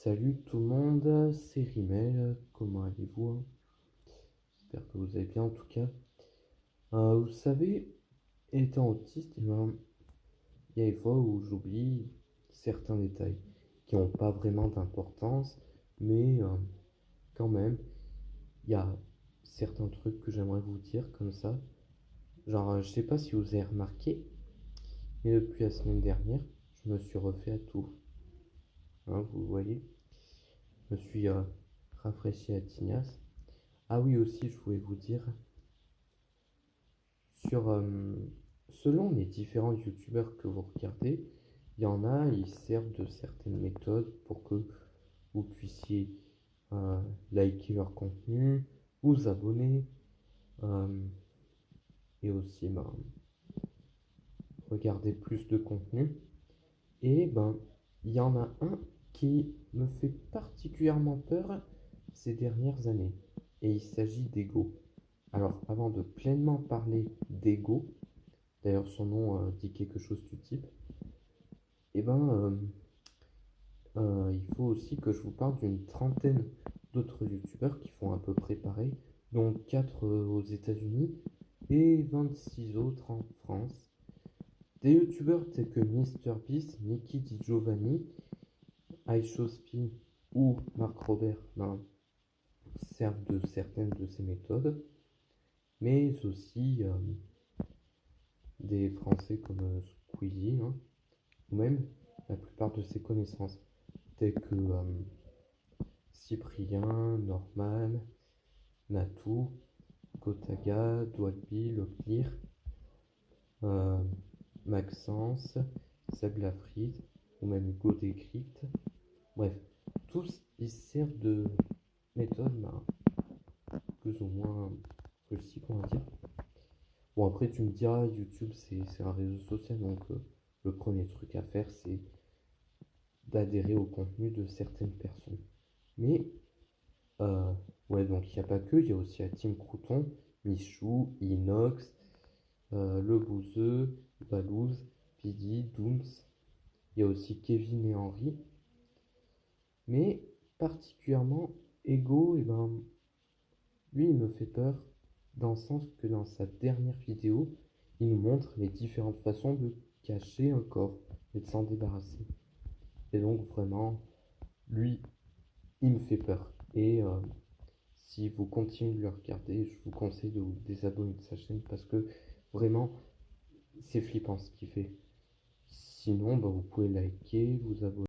Salut tout le monde, c'est Rimel, comment allez-vous? J'espère que vous allez bien en tout cas. Vous savez, étant autiste, il y a des fois où j'oublie certains détails qui n'ont pas vraiment d'importance, mais quand même, il y a certains trucs que j'aimerais vous dire comme ça. Genre, je sais pas si vous avez remarqué, mais depuis la semaine dernière, je me suis refait à tout. Hein, vous voyez, je me suis rafraîchi à Tignas. Ah oui, aussi, je voulais vous dire, sur, selon les différents youtubeurs que vous regardez, il y en a, ils servent de certaines méthodes pour que vous puissiez euh, liker leur contenu, vous abonner, euh, et aussi regarder plus de contenu. Et il y en a un qui me fait particulièrement peur ces dernières années. Et il s'agit d'Ego. Alors, avant de pleinement parler d'Ego, d'ailleurs son nom dit quelque chose du type, et il faut aussi que je vous parle d'une trentaine d'autres youtubeurs qui font à peu près pareil, dont 4 aux États-Unis et 26 autres en France. Des youtubeurs tels que MrBeast, Nicky Di Giovanni, iShowSpin ou Marc Robert servent de certaines de ces méthodes, mais aussi des Français comme Squeezie, hein, ou même la plupart de ses connaissances, tels que Cyprien, Norman, Natou, Gotaga, Dwagby, Locklear, euh, Maxence, Seb Lafrite, ou même Hugo Décrypte. Bref, tous ils servent de méthode plus ou moins rustique, on va dire. Bon, après, tu me diras, YouTube, c'est un réseau social, donc le premier truc à faire, c'est d'adhérer au contenu de certaines personnes. Mais, euh, ouais, donc il n'y a pas que, il y a aussi la Team Crouton, Michou, Inox, Le Bouzeux, Valouz, Pidi, Dooms. Il y a aussi Kevin et Henri. Mais, particulièrement, Ego, et lui, il me fait peur, dans le sens que dans sa dernière vidéo, il nous montre les différentes façons de cacher un corps et de s'en débarrasser. Et donc, vraiment, lui, il me fait peur. Et si vous continuez de le regarder, je vous conseille de vous désabonner de sa chaîne parce que vraiment, c'est flippant ce qu'il fait. Sinon, vous pouvez liker, vous abonner.